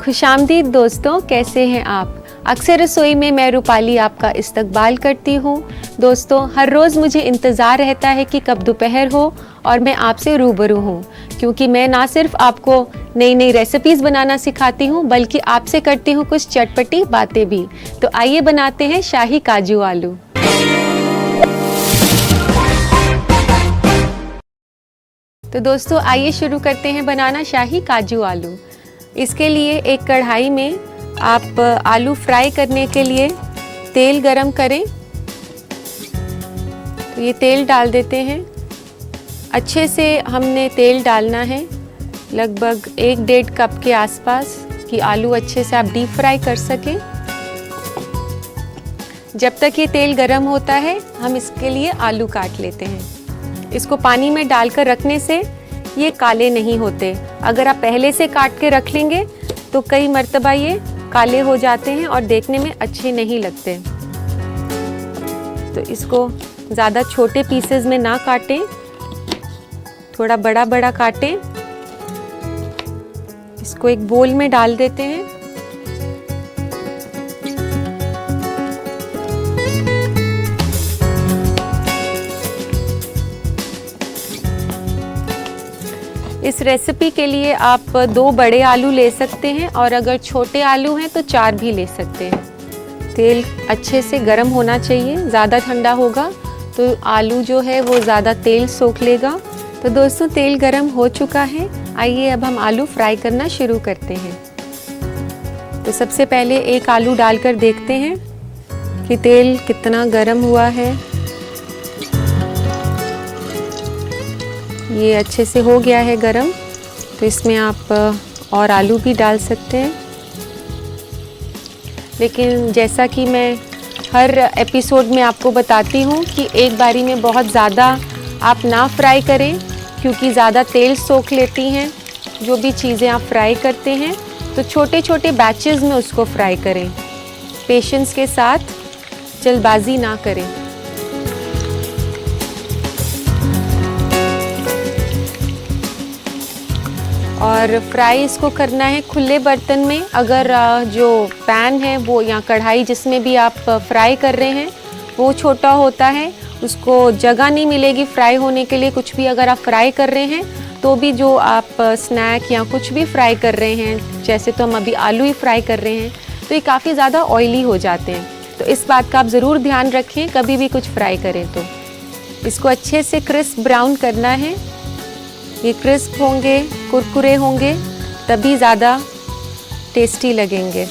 खुशामदीद दोस्तों, कैसे हैं आप। अक्सर रसोई में मैं रूपाली आपका इस्तकबाल करती हूँ। दोस्तों, हर रोज़ मुझे इंतज़ार रहता है कि कब दोपहर हो और मैं आपसे रूबरू हूँ, क्योंकि मैं ना सिर्फ आपको नई नई रेसिपीज़ बनाना सिखाती हूँ बल्कि आपसे करती हूँ कुछ चटपटी बातें भी। तो आइए बनाते हैं शाही काजू आलू। तो दोस्तों, आइए शुरू करते हैं बनाना शाही काजू आलू। इसके लिए एक कढ़ाई में आप आलू फ्राई करने के लिए तेल गरम करें। तो ये तेल डाल देते हैं। अच्छे से हमने तेल डालना है, लगभग 1-1.5 कप के आसपास, कि आलू अच्छे से आप डीप फ्राई कर सकें। जब तक ये तेल गरम होता है हम इसके लिए आलू काट लेते हैं। इसको पानी में डालकर रखने से ये काले नहीं होते। अगर आप पहले से काट के रख लेंगे तो कई मर्तबा ये काले हो जाते हैं और देखने में अच्छे नहीं लगते। तो इसको ज़्यादा छोटे पीसेस में ना काटें, थोड़ा बड़ा बड़ा काटें। इसको एक बोल में डाल देते हैं। इस रेसिपी के लिए आप 2 बड़े आलू ले सकते हैं और अगर छोटे आलू हैं तो 4 भी ले सकते हैं। तेल अच्छे से गर्म होना चाहिए, ज़्यादा ठंडा होगा तो आलू जो है वो ज़्यादा तेल सोख लेगा। तो दोस्तों, तेल गर्म हो चुका है। आइए अब हम आलू फ्राई करना शुरू करते हैं। तो सबसे पहले एक आलू डालकर देखते हैं कि तेल कितना गर्म हुआ है। ये अच्छे से हो गया है गरम। तो इसमें आप और आलू भी डाल सकते हैं, लेकिन जैसा कि मैं हर एपिसोड में आपको बताती हूँ कि एक बारी में बहुत ज़्यादा आप ना फ्राई करें, क्योंकि ज़्यादा तेल सोख लेती हैं जो भी चीज़ें आप फ्राई करते हैं। तो छोटे छोटे बैचेस में उसको फ्राई करें, पेशेंस के साथ, जल्दबाजी ना करें। और फ्राई इसको करना है खुले बर्तन में। अगर जो पैन है वो या कढ़ाई जिसमें भी आप फ्राई कर रहे हैं वो छोटा होता है, उसको जगह नहीं मिलेगी फ्राई होने के लिए। कुछ भी अगर आप फ्राई कर रहे हैं तो भी जो आप स्नैक या कुछ भी फ्राई कर रहे हैं, जैसे तो हम अभी आलू ही फ्राई कर रहे हैं, तो ये काफ़ी ज़्यादा ऑयली हो जाते हैं। तो इस बात का आप ज़रूर ध्यान रखें कभी भी कुछ फ्राई करें तो। इसको अच्छे से क्रिस्प ब्राउन करना है। ये क्रिस्प होंगे, कुरकुरे होंगे, तभी ज़्यादा टेस्टी लगेंगे।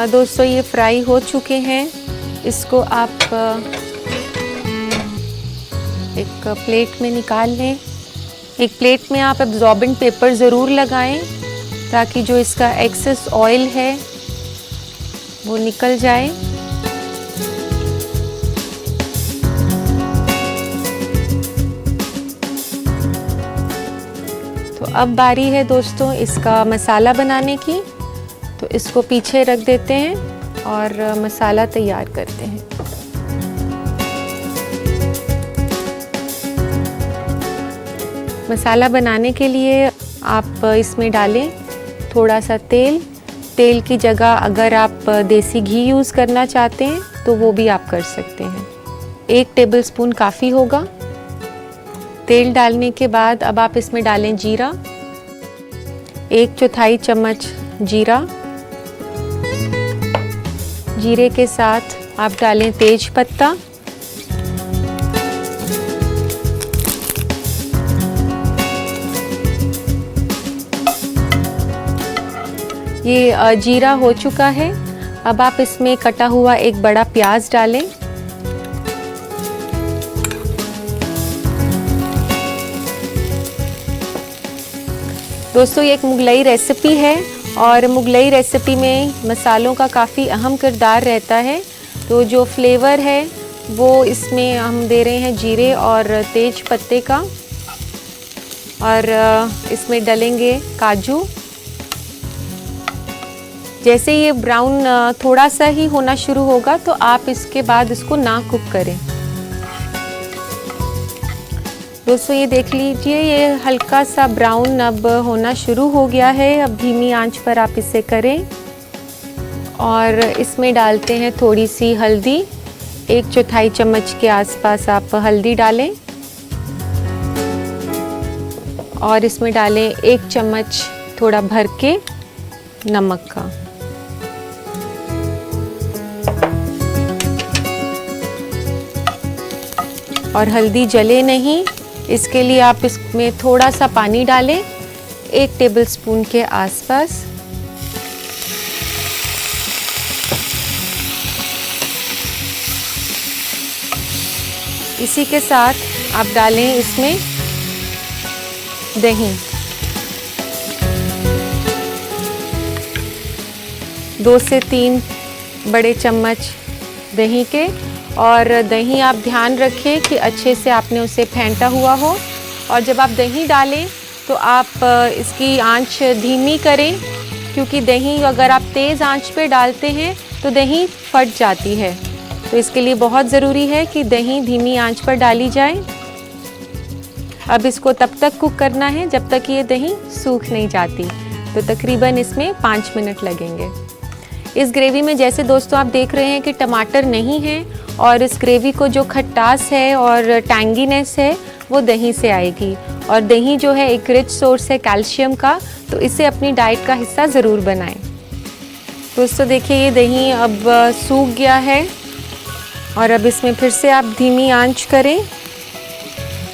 दोस्तों, ये फ्राई हो चुके हैं। इसको आप एक प्लेट में निकाल लें। एक प्लेट में आप एब्जॉर्बेंट पेपर ज़रूर लगाएं ताकि जो इसका एक्सेस ऑयल है वो निकल जाए। तो अब बारी है दोस्तों इसका मसाला बनाने की। तो इसको पीछे रख देते हैं और मसाला तैयार करते हैं। मसाला बनाने के लिए आप इसमें डालें थोड़ा सा तेल। तेल की जगह अगर आप देसी घी यूज़ करना चाहते हैं तो वो भी आप कर सकते हैं। 1 टेबलस्पून काफ़ी होगा। तेल डालने के बाद अब आप इसमें डालें जीरा, 1/4 चम्मच जीरा। जीरे के साथ आप डालें तेज पत्ता, ये जीरा हो चुका है। अब आप इसमें कटा हुआ एक बड़ा प्याज डालें। दोस्तों, ये एक मुगलई रेसिपी है और मुगलई रेसिपी में मसालों का काफ़ी अहम किरदार रहता है। तो जो फ्लेवर है वो इसमें हम दे रहे हैं जीरे और तेज पत्ते का। और इसमें डलेंगे काजू। जैसे ये ब्राउन थोड़ा सा ही होना शुरू होगा तो आप इसके बाद इसको ना कुक करें। दोस्तों ये देख लीजिए, ये हल्का सा ब्राउन अब होना शुरू हो गया है। अब धीमी आंच पर आप इसे करें और इसमें डालते हैं थोड़ी सी हल्दी। 1/4 चम्मच के आसपास आप हल्दी डालें और इसमें डालें 1 चम्मच थोड़ा भर के नमक का। और हल्दी जले नहीं, इसके लिए आप इसमें थोड़ा सा पानी डालें, 1 टेबलस्पून के आसपास। इसी के साथ आप डालें इसमें दही, 2 से 3 बड़े चम्मच दही के। और दही आप ध्यान रखें कि अच्छे से आपने उसे फेंटा हुआ हो। और जब आप दही डालें तो आप इसकी आंच धीमी करें, क्योंकि दही अगर आप तेज़ आंच पे डालते हैं तो दही फट जाती है। तो इसके लिए बहुत ज़रूरी है कि दही धीमी आंच पर डाली जाए। अब इसको तब तक कुक करना है जब तक ये दही सूख नहीं जाती। तो तकरीबन इसमें 5 मिनट लगेंगे। इस ग्रेवी में जैसे दोस्तों आप देख रहे हैं कि टमाटर नहीं है, और इस ग्रेवी को जो खटास है और टैंगीनेस है वो दही से आएगी। और दही जो है एक रिच सोर्स है कैल्शियम का, तो इसे अपनी डाइट का हिस्सा ज़रूर बनाएं। दोस्तों देखिए, ये दही अब सूख गया है और अब इसमें फिर से आप धीमी आंच करें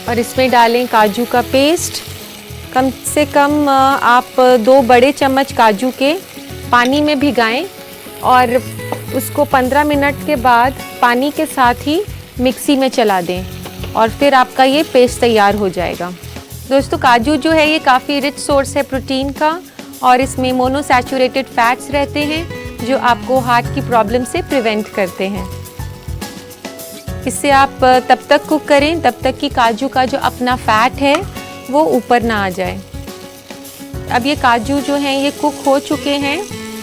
और इसमें डालें काजू का पेस्ट। कम से कम आप 2 बड़े चम्मच काजू के पानी में भिगाएं और उसको 15 मिनट के बाद पानी के साथ ही मिक्सी में चला दें और फिर आपका ये पेस्ट तैयार हो जाएगा। दोस्तों काजू जो है ये काफ़ी रिच सोर्स है प्रोटीन का, और इसमें मोनोसैचुरेटेड फैट्स रहते हैं जो आपको हार्ट की प्रॉब्लम से प्रिवेंट करते हैं। इसे आप तब तक कुक करें तब तक कि काजू का जो अपना फैट है वो ऊपर ना आ जाए। अब ये काजू जो हैं ये कुक हो चुके हैं।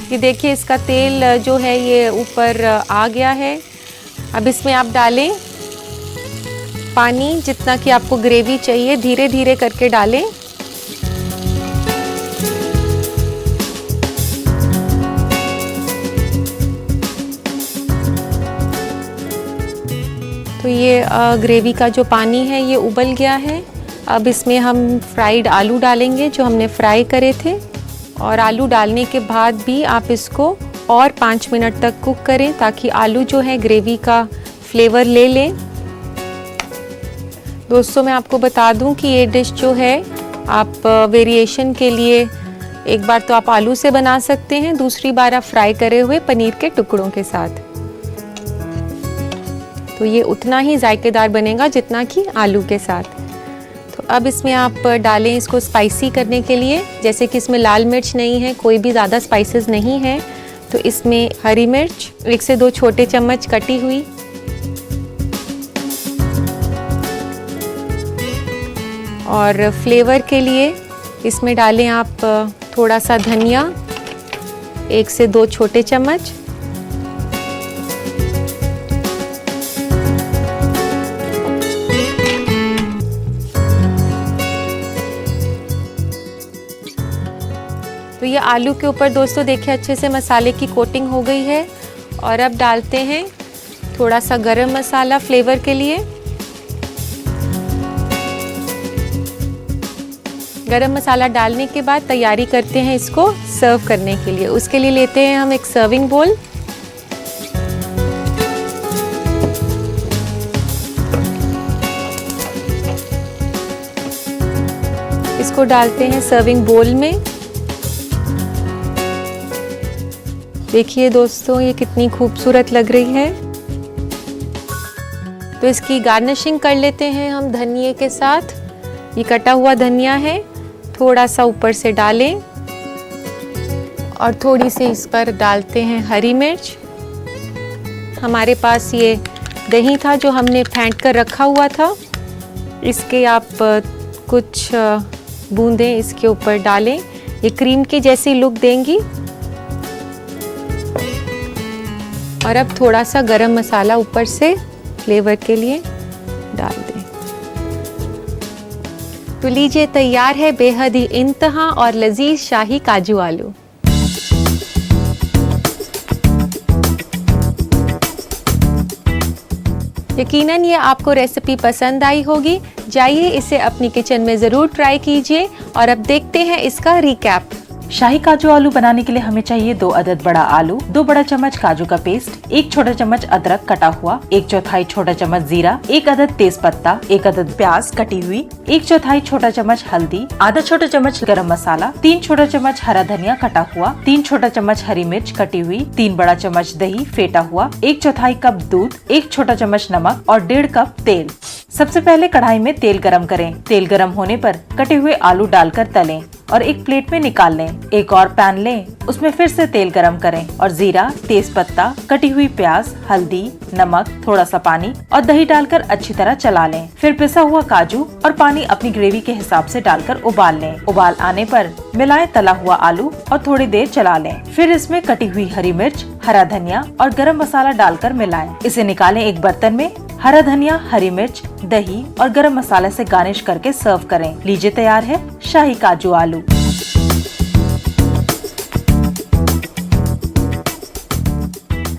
ये देखिए, इसका तेल जो है ये ऊपर आ गया है। अब इसमें आप डालें पानी, जितना कि आपको ग्रेवी चाहिए, धीरे धीरे करके डालें। तो ये ग्रेवी का जो पानी है ये उबल गया है। अब इसमें हम फ्राइड आलू डालेंगे जो हमने फ्राई करे थे, और आलू डालने के बाद भी आप इसको और 5 मिनट तक कुक करें ताकि आलू जो है ग्रेवी का फ्लेवर ले लें। दोस्तों मैं आपको बता दूं कि ये डिश जो है आप वेरिएशन के लिए एक बार तो आप आलू से बना सकते हैं, दूसरी बार आप फ्राई करे हुए पनीर के टुकड़ों के साथ। तो ये उतना ही जायकेदार बनेगा जितना कि आलू के साथ। तो अब इसमें आप डालें इसको स्पाइसी करने के लिए। जैसे कि इसमें लाल मिर्च नहीं है, कोई भी ज़्यादा स्पाइसेस नहीं है, तो इसमें हरी मिर्च 1 से 2 छोटे चम्मच कटी हुई, और फ्लेवर के लिए इसमें डालें आप थोड़ा सा धनिया 1 से 2 छोटे चम्मच, तो ये आलू के ऊपर दोस्तों देखिए अच्छे से मसाले की कोटिंग हो गई है। और अब डालते हैं थोड़ा सा गरम मसाला फ्लेवर के लिए। गरम मसाला डालने के बाद तैयारी करते हैं इसको सर्व करने के लिए। उसके लिए लेते हैं हम एक सर्विंग बोल, इसको डालते हैं सर्विंग बोल में। देखिए दोस्तों ये कितनी खूबसूरत लग रही है। तो इसकी गार्निशिंग कर लेते हैं हम धनिये के साथ। ये कटा हुआ धनिया है, थोड़ा सा ऊपर से डालें, और थोड़ी सी इस पर डालते हैं हरी मिर्च। हमारे पास ये दही था जो हमने फेंट कर रखा हुआ था, इसके आप कुछ बूंदें इसके ऊपर डालें, ये क्रीम की जैसी लुक देंगी। और अब थोड़ा सा गरम मसाला ऊपर से फ्लेवर के लिए डाल दें। तो लीजिए, तैयार है बेहद ही इंतहा और लजीज शाही काजू आलू। यकीनन ये आपको रेसिपी पसंद आई होगी। जाइए इसे अपनी किचन में ज़रूर ट्राई कीजिए और अब देखते हैं इसका रिकैप। शाही काजू आलू बनाने के लिए हमें चाहिए 2 अदद बड़ा आलू, 2 बड़ा चम्मच काजू का पेस्ट, 1 छोटा चम्मच अदरक कटा हुआ, 1/4 छोटा चम्मच जीरा, 1 अदद तेज पत्ता, 1 अदद प्याज कटी हुई, 1/4 छोटा चम्मच हल्दी, आधा छोटा चम्मच गरम मसाला, 3 छोटा चम्मच हरा धनिया कटा हुआ, 3 छोटा चम्मच हरी मिर्च कटी हुई, 3 बड़ा चम्मच दही फेटा हुआ, 1/4 कप दूध, 1 छोटा चम्मच नमक और 1.5 कप तेल। सबसे पहले कढ़ाई में तेल गरम करें। तेल गरम होने पर कटे हुए आलू डालकर तलें और एक प्लेट में निकाल लें। एक और पैन लें, उसमें फिर से तेल गरम करें और जीरा, तेज पत्ता, कटी हुई प्याज, हल्दी, नमक, थोड़ा सा पानी और दही डालकर अच्छी तरह चला लें। फिर पिसा हुआ काजू और पानी अपनी ग्रेवी के हिसाब से डालकर उबाल लें। उबाल आने पर मिलाएं तला हुआ आलू और थोड़ी देर चला लें। फिर इसमें कटी हुई हरी मिर्च, हरा धनिया और गरम मसाला डालकर मिलाएं। इसे निकालें एक बर्तन में। हरा धनिया, हरी मिर्च, दही और गरम मसाले से गार्निश करके सर्व करें। लीजिए, तैयार है शाही काजू आलू।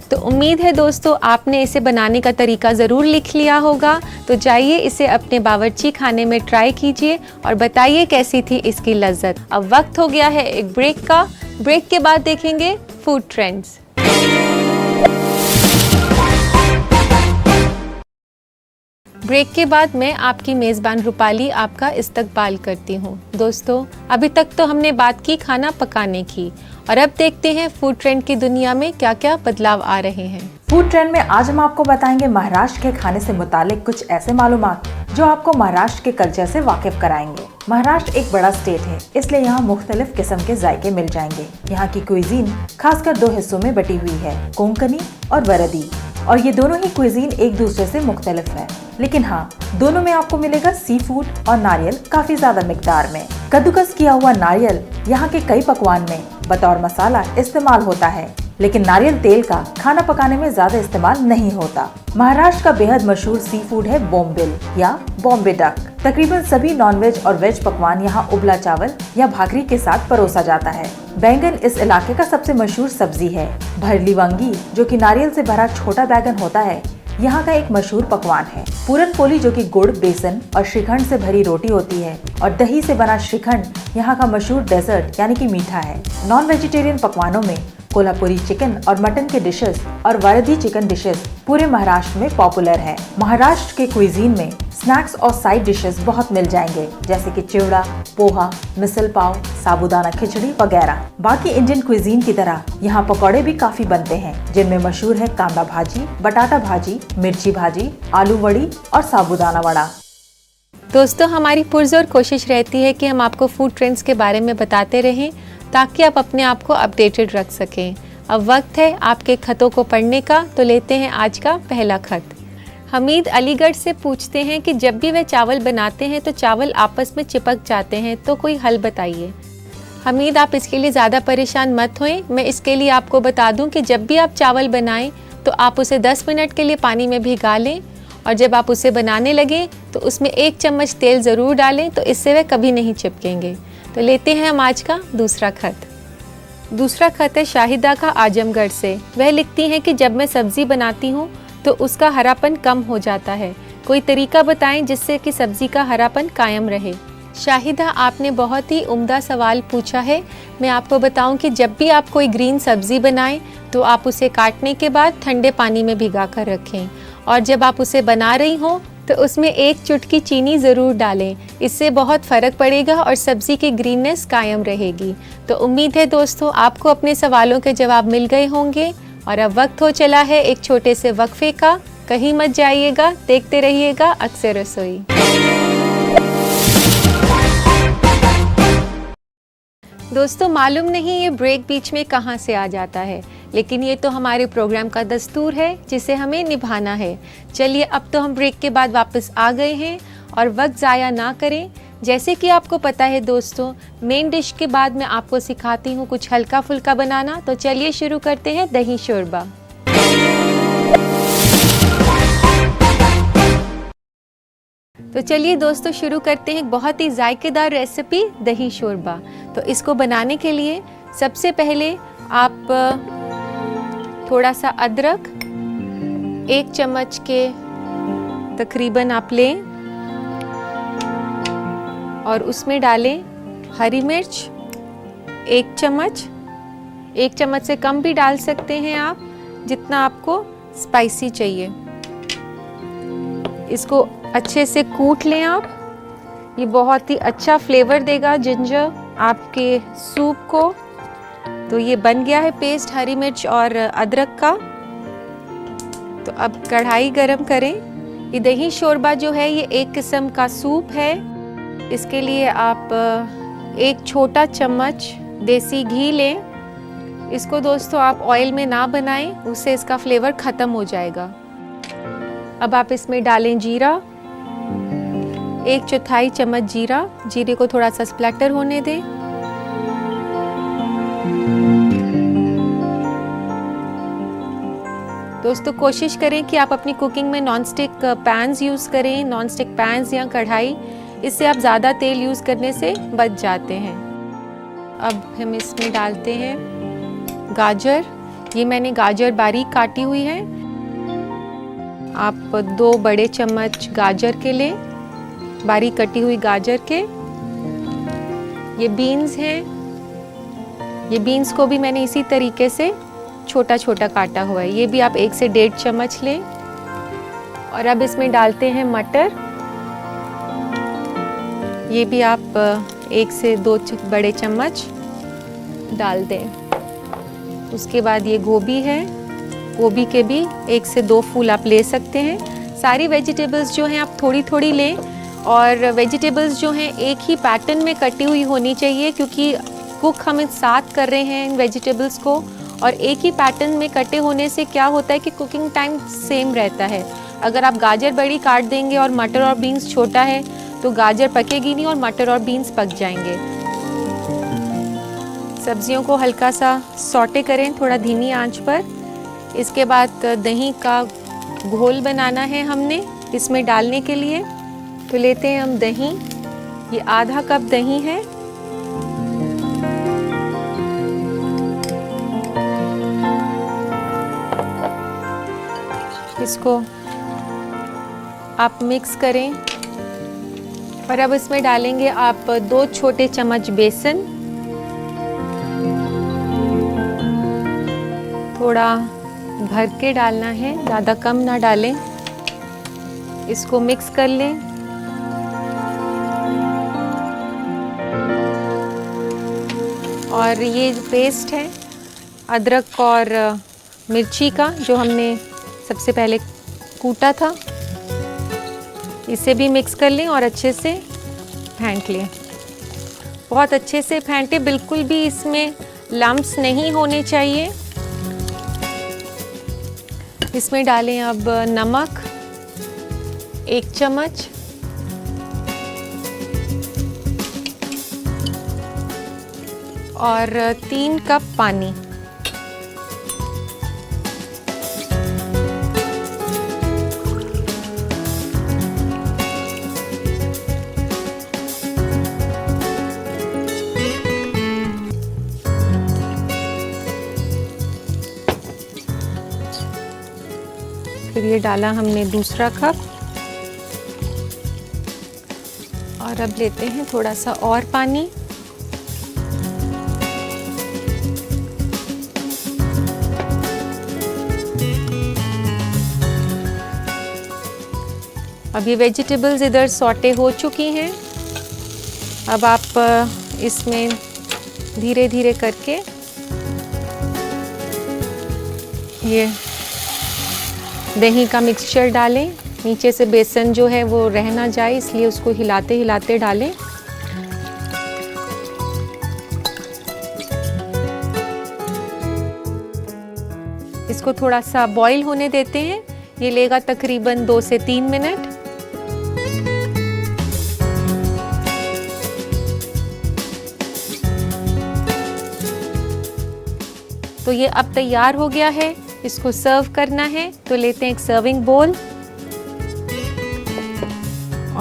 तो उम्मीद है दोस्तों आपने इसे बनाने का तरीका ज़रूर लिख लिया होगा। तो जाइए इसे अपने बावर्ची खाने में ट्राई कीजिए और बताइए कैसी थी इसकी लज्जत। अब वक्त हो गया है एक ब्रेक का। ब्रेक के बाद देखेंगे फूड ट्रेंड्स। ब्रेक के बाद मैं आपकी मेज़बान रूपाली आपका इस्तकबाल करती हूँ। दोस्तों, अभी तक तो हमने बात की खाना पकाने की और अब देखते हैं फूड ट्रेंड की दुनिया में क्या क्या बदलाव आ रहे हैं। फूड ट्रेंड में आज हम आपको बताएंगे महाराष्ट्र के खाने से मुतालिक कुछ ऐसे मालूमात जो आपको महाराष्ट्र के कल्चर से वाकिफ कराएंगे। महाराष्ट्र एक बड़ा स्टेट है, इसलिए यहाँ मुख्तलिफ किस्म के जायके मिल जाएंगे। यहाँ की क्विजीन खासकर 2 हिस्सों में बटी हुई है, कोंकणी और वरदी। और ये दोनों ही क्विजीन एक दूसरे से मुख्तलिफ है, लेकिन हाँ, दोनों में आपको मिलेगा सी फूड और नारियल काफी ज्यादा मिकदार में। कद्दूकस किया हुआ नारियल यहाँ के कई पकवान में बतौर मसाला इस्तेमाल होता है, लेकिन नारियल तेल का खाना पकाने में ज्यादा इस्तेमाल नहीं होता। महाराष्ट्र का बेहद मशहूर सी फूड है बोम्बिल या बॉम्बे डक। तकरीबन सभी नॉनवेज और वेज पकवान यहाँ उबला चावल या भाकरी के साथ परोसा जाता है। बैंगन इस इलाके का सबसे मशहूर सब्जी है। भरली वांगी, जो कि नारियल से भरा छोटा बैंगन होता है, यहाँ का एक मशहूर पकवान है। पूरन पोली, जो कि गुड़, बेसन और श्रीखंड से भरी रोटी होती है, और दही से बना श्रीखंड यहाँ का मशहूर डेजर्ट यानी कि मीठा है। नॉन वेजिटेरियन पकवानों में कोल्हापुरी चिकन और मटन के डिशेस और वारधी चिकन डिशेस पूरे महाराष्ट्र में पॉपुलर है। महाराष्ट्र के क्विजीन में स्नैक्स और साइड डिशेस बहुत मिल जाएंगे, जैसे कि चिवड़ा, पोहा, मिसल पाव, साबूदाना खिचड़ी वगैरह। बाकी इंडियन क्विजीन की तरह यहाँ पकौड़े भी काफी बनते हैं, जिनमें मशहूर है कांदा भाजी, बटाटा भाजी, मिर्ची भाजी, आलू वड़ी और साबूदाना वड़ा। दोस्तों, हमारी पुरजोर कोशिश रहती है कि हम आपको फूड ट्रेंड्स के बारे में बताते रहें ताकि आप अपने आप को अपडेटेड रख सकें। अब वक्त है आपके खतों को पढ़ने का, तो लेते हैं आज का पहला खत। हमीद अलीगढ़ से पूछते हैं कि जब भी वे चावल बनाते हैं तो चावल आपस में चिपक जाते हैं, तो कोई हल बताइए। हमीद, आप इसके लिए ज़्यादा परेशान मत होएं। मैं इसके लिए आपको बता दूं कि जब भी आप चावल बनाएं तो आप उसे 10 मिनट के लिए पानी में भिगा लें और जब आप उसे बनाने लगें तो उसमें 1 चम्मच तेल ज़रूर डालें, तो इससे वे कभी नहीं चिपकेंगे। तो लेते हैं हम आज का दूसरा खत। दूसरा खत है शाहिदा का आजमगढ़ से। वह लिखती हैं कि जब मैं सब्ज़ी बनाती हूँ तो उसका हरापन कम हो जाता है। कोई तरीका बताएं जिससे कि सब्ज़ी का हरापन कायम रहे। शाहिदा, आपने बहुत ही उम्दा सवाल पूछा है। मैं आपको बताऊं कि जब भी आप कोई ग्रीन सब्ज़ी बनाएं तो आप उसे काटने के बाद ठंडे पानी में भिगा कर रखें, और जब आप उसे बना रही हों तो उसमें 1 चुटकी चीनी ज़रूर डालें। इससे बहुत फ़र्क पड़ेगा और सब्ज़ी की ग्रीननेस कायम रहेगी। तो उम्मीद है दोस्तों आपको अपने सवालों के जवाब मिल गए होंगे और अब वक्त हो चला है एक छोटे से वक्फे का। कहीं मत जाइएगा, देखते रहिएगा अक्सर रसोई। दोस्तों, मालूम नहीं ये ब्रेक बीच में कहाँ से आ जाता है, लेकिन ये तो हमारे प्रोग्राम का दस्तूर है जिसे हमें निभाना है। चलिए, अब तो हम ब्रेक के बाद वापस आ गए हैं और वक्त ज़ाया ना करें। जैसे कि आपको पता है दोस्तों, मेन डिश के बाद मैं आपको सिखाती हूँ कुछ हल्का फुल्का बनाना। तो चलिए शुरू करते हैं दही शोरबा। तो चलिए दोस्तों शुरू करते हैं एक बहुत ही जायकेदार रेसिपी दही शोरबा। तो इसको बनाने के लिए सबसे पहले आप थोड़ा सा अदरक 1 चम्मच के तकरीबन आप लें और उसमें डालें हरी मिर्च 1 चम्मच। 1 चम्मच से कम भी डाल सकते हैं आप, जितना आपको स्पाइसी चाहिए। इसको अच्छे से कूट लें आप। ये बहुत ही अच्छा फ्लेवर देगा जिंजर आपके सूप को। तो ये बन गया है पेस्ट हरी मिर्च और अदरक का। तो अब कढ़ाई गरम करें। ये दही शोरबा जो है ये एक किस्म का सूप है। इसके लिए आप 1 छोटा चम्मच देसी घी लें। इसको दोस्तों आप ऑयल में ना बनाएं, उससे इसका फ्लेवर ख़त्म हो जाएगा। अब आप इसमें डालें जीरा, 1/4 चम्मच जीरा। जीरे को थोड़ा सा स्प्लैटर होने दें। दोस्तों कोशिश करें कि आप अपनी कुकिंग में नॉनस्टिक पैन्स यूज़ करें, नॉनस्टिक पैन्स या कढ़ाई। इससे आप ज़्यादा तेल यूज़ करने से बच जाते हैं। अब हम इसमें डालते हैं गाजर। ये मैंने गाजर बारीक काटी हुई है। आप 2 बड़े चम्मच गाजर के लें, बारीक कटी हुई गाजर के। ये बीन्स हैं। ये बीन्स को भी मैंने इसी तरीके से छोटा छोटा काटा हुआ है। ये भी आप 1 से 1.5 चम्मच लें। और अब इसमें डालते हैं मटर। ये भी आप 1 से 2 बड़े चम्मच डाल दें। उसके बाद ये गोभी है। गोभी के भी 1 से 2 फूल आप ले सकते हैं। सारी वेजिटेबल्स जो हैं आप थोड़ी थोड़ी लें। और वेजिटेबल्स जो हैं एक ही पैटर्न में कटी हुई होनी चाहिए, क्योंकि कुक हम साथ कर रहे हैं इन वेजिटेबल्स को। और एक ही पैटर्न में कटे होने से क्या होता है कि कुकिंग टाइम सेम रहता है। अगर आप गाजर बड़ी काट देंगे और मटर और बीन्स छोटा है तो गाजर पकेगी नहीं और मटर और बीन्स पक जाएंगे। सब्जियों को हल्का सा सौटे करें थोड़ा धीमी आंच पर। इसके बाद दही का घोल बनाना है हमने इसमें डालने के लिए। तो लेते हैं हम दही। ये आधा कप दही है। इसको आप मिक्स करें। और अब इसमें डालेंगे आप 2 छोटे चम्मच बेसन। थोड़ा भर के डालना है, ज़्यादा कम ना डालें। इसको मिक्स कर लें। और ये पेस्ट है अदरक और मिर्ची का जो हमने सबसे पहले कूटा था, इसे भी मिक्स कर लें और अच्छे से फेंट लें। बहुत अच्छे से फेंटें, बिल्कुल भी इसमें लम्प्स नहीं होने चाहिए। इसमें डालें अब नमक 1 चम्मच। और 3 कप पानी। फिर ये डाला हमने दूसरा कप। और अब लेते हैं थोड़ा सा और पानी। अब ये वेजिटेबल्स इधर सॉटे हो चुकी हैं। अब आप इसमें धीरे धीरे करके ये दही का मिक्सचर डालें। नीचे से बेसन जो है वो रह ना जाए, इसलिए उसको हिलाते हिलाते डालें। इसको थोड़ा सा बॉईल होने देते हैं। ये लेगा तकरीबन 2 से 3 मिनट। तो ये अब तैयार हो गया है। इसको सर्व करना है। तो लेते हैं एक सर्विंग बोल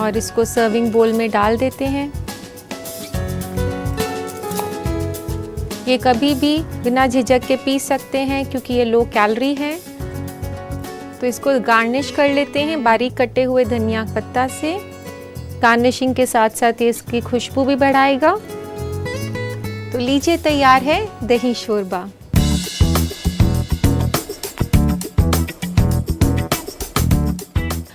और इसको सर्विंग बोल में डाल देते हैं। ये कभी भी बिना झिझक के पी सकते हैं क्योंकि ये लो कैलोरी है। तो इसको गार्निश कर लेते हैं बारीक कटे हुए धनिया पत्ता से। गार्निशिंग के साथ साथ ये इसकी खुशबू भी बढ़ाएगा। तो लीजिए, तैयार है दही शोरबा।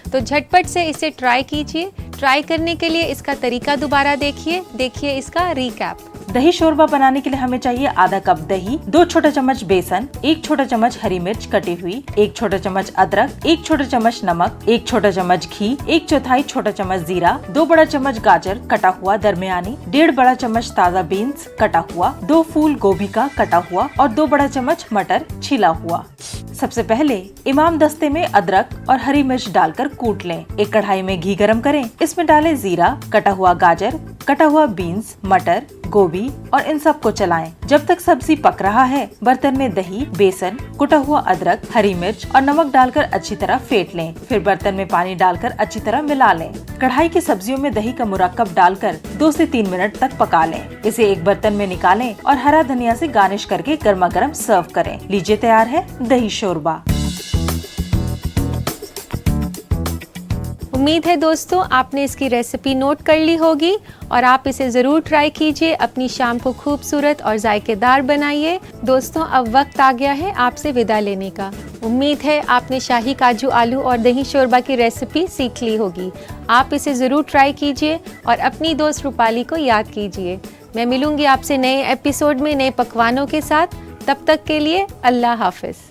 तो झटपट से इसे ट्राई कीजिए। ट्राई करने के लिए इसका तरीका दोबारा देखिए इसका रिकैप। दही शोरबा बनाने के लिए हमें चाहिए आधा कप दही, 2 छोटा चम्मच बेसन, 1 छोटा चम्मच हरी मिर्च कटी हुई, 1 छोटा चम्मच अदरक, 1 छोटा चम्मच नमक, 1 छोटा चम्मच घी, 1/4 छोटा चम्मच जीरा, 2 बड़ा चम्मच गाजर कटा हुआ दरमियानी, 1.5 बड़ा चम्मच ताज़ा बीन्स कटा हुआ, 2 फूल गोभी का कटा हुआ और 2 बड़ा चम्मच मटर छिला हुआ। सबसे पहले इमाम दस्ते में अदरक और हरी मिर्च डालकर कूट लें। एक कढ़ाई में घी गरम करें, इसमें डालें जीरा, कटा हुआ गाजर, कटा हुआ बीन्स, मटर, गोभी और इन सब को चलाएं। जब तक सब्जी पक रहा है, बर्तन में दही, बेसन, कुटा हुआ अदरक, हरी मिर्च और नमक डालकर अच्छी तरह फेंट लें। फिर बर्तन में पानी डालकर अच्छी तरह मिला लें। कढ़ाई की सब्जियों में दही का मुरक्कब डालकर 2 से 3 मिनट तक पका लें। इसे एक बर्तन में निकालें और हरा धनिया से गार्निश करके गर्मा गर्म सर्व करें। लीजिए, तैयार है दही शोरबा। उम्मीद है दोस्तों आपने इसकी रेसिपी नोट कर ली होगी और आप इसे ज़रूर ट्राई कीजिए। अपनी शाम को खूबसूरत और जायकेदार बनाइए। दोस्तों, अब वक्त आ गया है आपसे विदा लेने का। उम्मीद है आपने शाही काजू आलू और दही शोरबा की रेसिपी सीख ली होगी। आप इसे ज़रूर ट्राई कीजिए और अपनी दोस्त रूपाली को याद कीजिए। मैं मिलूंगी आपसे नए एपिसोड में नए पकवानों के साथ। तब तक के लिए अल्लाह हाफिज़।